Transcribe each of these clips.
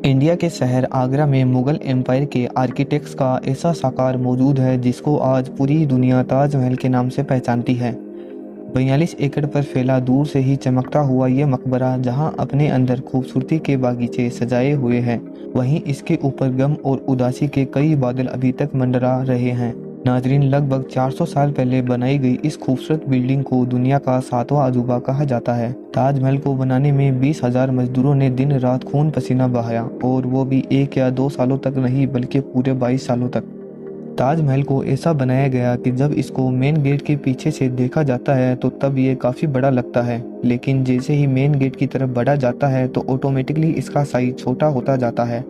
India के शहर आगरा में मुगल एम्पायर के आर्किटेक्ट्स का ऐसा साकार मौजूद है जिसको आज पूरी दुनिया ताजमहल के नाम से पहचानती है। 42 एकड़ पर फैला दूर से ही चमकता हुआ ये मकबरा जहां अपने अंदर खूबसूरती के बागीचे सजाए हुए हैं, वहीं इसके ऊपर गम और उदासी के कई बादल अभी तक मंडरा रहे हैं। नाजरीन, लगभग 400 साल पहले बनाई गई इस खूबसूरत बिल्डिंग को दुनिया का 7वां अजूबा कहा जाता है। ताजमहल को बनाने में 20,000 मजदूरों ने दिन रात खून पसीना बहाया, और वो भी 1 या 2 सालों तक नहीं बल्कि पूरे 22 सालों तक। ताजमहल को ऐसा बनाया गया कि जब इसको मेन गेट के पीछे से देखा जाता है तो तब ये काफ़ी बड़ा लगता है, लेकिन जैसे ही मेन गेट की तरफ बढ़ा जाता है तो ऑटोमेटिकली इसका साइज छोटा होता जाता है।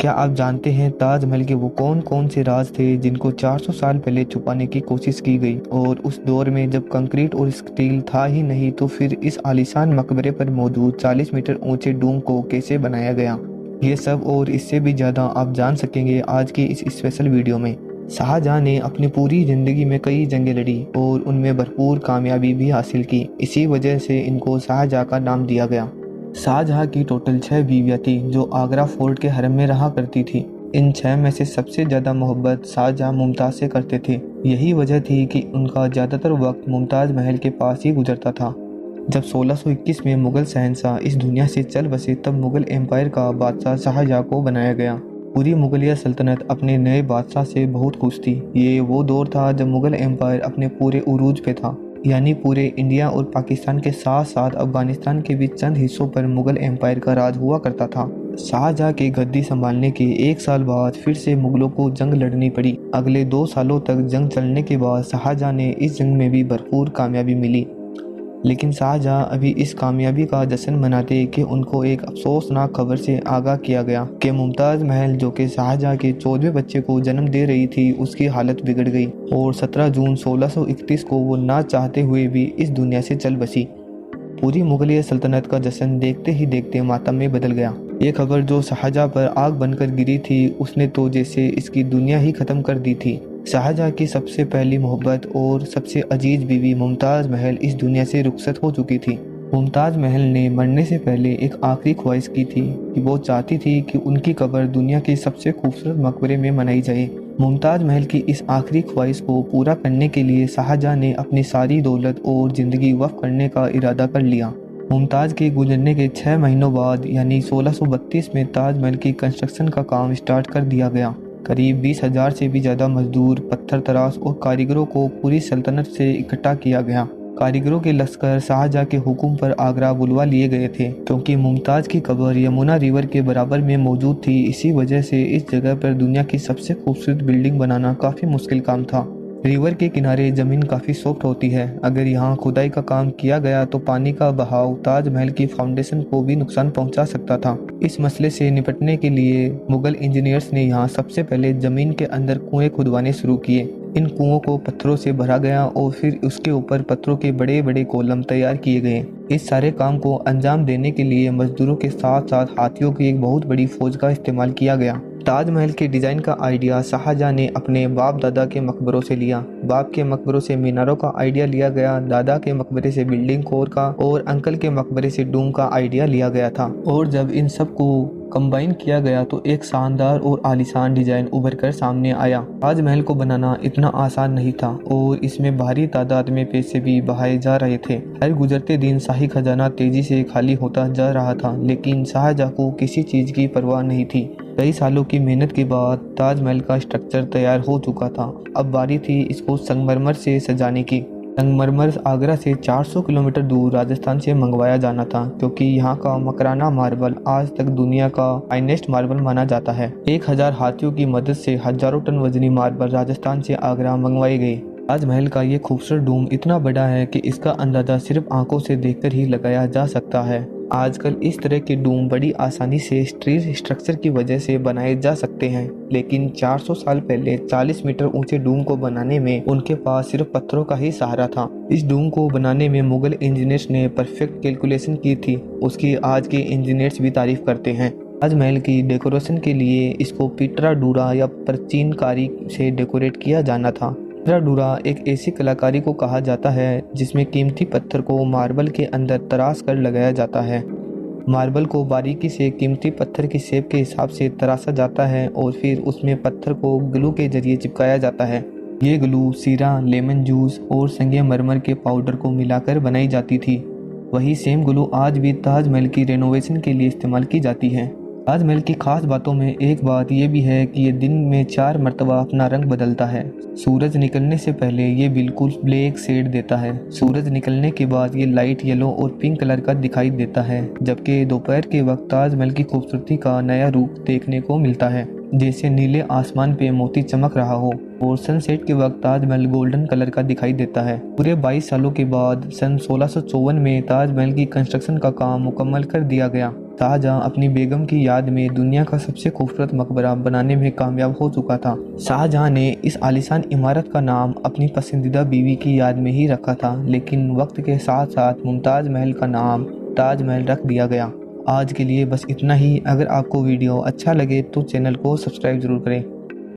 क्या आप जानते हैं ताजमहल के वो कौन कौन से राज थे जिनको 400 साल पहले छुपाने की कोशिश की गई, और उस दौर में जब कंक्रीट और स्टील था ही नहीं तो फिर इस आलीशान मकबरे पर मौजूद 40 मीटर ऊंचे डूम को कैसे बनाया गया? ये सब और इससे भी ज़्यादा आप जान सकेंगे आज की इस स्पेशल वीडियो में। शाहजहां ने अपनी पूरी ज़िंदगी में कई जंगें लड़ी और उनमें भरपूर कामयाबी भी हासिल की। इसी वजह से इनको शाहजहां का नाम दिया गया। शाहजहां की टोटल 6 बीवियाँ थी जो आगरा फोर्ट के हरम में रहा करती थी। इन 6 में से सबसे ज़्यादा मोहब्बत शाहजहां मुमताज़ से करते थे। यही वजह थी कि उनका ज़्यादातर वक्त मुमताज़ महल के पास ही गुजरता था। जब 1621 में मुग़ल शहंशाह इस दुनिया से चल बसे तब मुग़ल एम्पायर का बादशाह शाहजहां को बनाया गया। पूरी मुगलिया सल्तनत अपने नए बादशाह से बहुत खुश थी। ये वो दौर था जब मुग़ल एम्पायर अपने पूरे उरूज पे था, यानी पूरे इंडिया और पाकिस्तान के साथ साथ अफगानिस्तान के भी चंद हिस्सों पर मुग़ल एम्पायर का राज हुआ करता था। शाहजहां के गद्दी संभालने के 1 साल बाद फिर से मुग़लों को जंग लड़नी पड़ी। अगले 2 सालों तक जंग चलने के बाद शाहजहां ने इस जंग में भी भरपूर कामयाबी मिली, लेकिन शाहजहां अभी इस कामयाबी का जश्न मनाते कि उनको एक अफसोसनाक खबर से आगाह किया गया कि मुमताज़ महल जो कि शाहजहां के 14वें बच्चे को जन्म दे रही थी उसकी हालत बिगड़ गई और 17 जून 1631 को वो ना चाहते हुए भी इस दुनिया से चल बसी। पूरी मुगलिया सल्तनत का जश्न देखते ही देखते मातम में बदल गया। ये खबर जो शाहजहां पर आग बनकर गिरी थी उसने तो जैसे इसकी दुनिया ही ख़त्म कर दी थी। शाहजहां की सबसे पहली मोहब्बत और सबसे अजीज बीवी मुमताज़ महल इस दुनिया से रुखसत हो चुकी थी। मुमताज़ महल ने मरने से पहले एक आखिरी ख्वाहिश की थी कि वो चाहती थी कि उनकी कब्र दुनिया के सबसे खूबसूरत मकबरे में मनाई जाए। मुमताज़ महल की इस आखिरी ख्वाहिश को पूरा करने के लिए शाहजहां ने अपनी सारी दौलत और ज़िंदगी वक्फ करने का इरादा कर लिया। मुमताज़ के गुजरने के 6 महीनों बाद यानी 1632 में ताजमहल की कंस्ट्रक्शन का काम स्टार्ट कर दिया गया। करीब 20,000 से भी ज़्यादा मजदूर, पत्थर तराश और कारीगरों को पूरी सल्तनत से इकट्ठा किया गया। कारीगरों के लश्कर शाहजहां के हुक्म पर आगरा बुलवा लिए गए थे, क्योंकि मुमताज़ की कब्र यमुना रिवर के बराबर में मौजूद थी। इसी वजह से इस जगह पर दुनिया की सबसे खूबसूरत बिल्डिंग बनाना काफ़ी मुश्किल काम था। रिवर के किनारे ज़मीन काफ़ी सॉफ्ट होती है। अगर यहाँ खुदाई का काम किया गया तो पानी का बहाव ताजमहल की फाउंडेशन को भी नुकसान पहुँचा सकता था। इस मसले से निपटने के लिए मुगल इंजीनियर्स ने यहाँ सबसे पहले ज़मीन के अंदर कुएं खुदवाने शुरू किए। इन कुओं को पत्थरों से भरा गया और फिर उसके ऊपर पत्थरों के बड़े बड़े कॉलम तैयार किए गए। इस सारे काम को अंजाम देने के लिए मजदूरों के साथ साथ हाथियों की एक बहुत बड़ी फौज का इस्तेमाल किया गया। ताजमहल के डिज़ाइन का आइडिया शाहजहां ने अपने बाप दादा के मकबरों से लिया। बाप के मकबरों से मीनारों का आइडिया लिया गया, दादा के मकबरे से बिल्डिंग कोर का और अंकल के मकबरे से डूम का आइडिया लिया गया था। और जब इन सब को कंबाइन किया गया तो एक शानदार और आलीशान डिजाइन उभर कर सामने आया। ताजमहल को बनाना इतना आसान नहीं था और इसमें भारी तादाद में पैसे भी बहाए जा रहे थे। हर गुजरते दिन शाही खजाना तेजी से खाली होता जा रहा था, लेकिन शाहजहां को किसी चीज़ की परवाह नहीं थी। कई सालों की मेहनत के बाद ताजमहल का स्ट्रक्चर तैयार हो चुका था। अब बारी थी इसको संगमरमर से सजाने की। संगमरमर आगरा से 400 किलोमीटर दूर राजस्थान से मंगवाया जाना था, क्योंकि यहाँ का मकराना मार्बल आज तक दुनिया का फाइनेस्ट मार्बल माना जाता है। 1000 हाथियों की मदद से हजारों टन वजनी मार्बल राजस्थान से आगरा मंगवाए गए। ताजमहल का ये खूबसूरत डूम इतना बड़ा है कि इसका अंदाजा सिर्फ आंखों से देखकर ही लगाया जा सकता है। आजकल इस तरह के डूम बड़ी आसानी से स्टील स्ट्रक्चर की वजह से बनाए जा सकते हैं, लेकिन 400 साल पहले 40 मीटर ऊंचे डूम को बनाने में उनके पास सिर्फ पत्थरों का ही सहारा था। इस डूम को बनाने में मुगल इंजीनियर्स ने परफेक्ट कैलकुलेशन की थी। उसकी आज के इंजीनियर्स भी तारीफ करते हैं। ताजमहल की डेकोरेशन के लिए इसको पीटरा डूरा या प्राचीन कारी से डेकोरेट किया जाना था। डूरा एक ऐसी कलाकारी को कहा जाता है जिसमें कीमती पत्थर को मार्बल के अंदर तराश कर लगाया जाता है। मार्बल को बारीकी से कीमती पत्थर की शेप के हिसाब से तराशा जाता है और फिर उसमें पत्थर को ग्लू के जरिए चिपकाया जाता है। ये ग्लू सीरा, लेमन जूस और संगमरमर के पाउडर को मिलाकर बनाई जाती थी। वही सेम ग्लू आज भी ताजमहल की रेनोवेशन के लिए इस्तेमाल की जाती है। ताजमहल की खास बातों में एक बात यह भी है कि ये दिन में 4 मरतबा अपना रंग बदलता है। सूरज निकलने से पहले ये बिल्कुल ब्लैक शेड देता है। सूरज निकलने के बाद ये लाइट येलो और पिंक कलर का दिखाई देता है, जबकि दोपहर के वक्त ताजमहल की खूबसूरती का नया रूप देखने को मिलता है, जैसे नीले आसमान पे मोती चमक रहा हो। और सनसेट के वक्त ताजमहल गोल्डन कलर का दिखाई देता है। पूरे 22 सालों के बाद सन 1654 में ताजमहल की कंस्ट्रक्शन का काम मुकम्मल कर दिया गया। शाहजहां अपनी बेगम की याद में दुनिया का सबसे खूबसूरत मकबरा बनाने में कामयाब हो चुका था। शाहजहां ने इस आलीशान इमारत का नाम अपनी पसंदीदा बीवी की याद में ही रखा था, लेकिन वक्त के साथ साथ मुमताज़ महल का नाम ताजमहल रख दिया गया। आज के लिए बस इतना ही। अगर आपको वीडियो अच्छा लगे तो चैनल को सब्सक्राइब जरूर करें।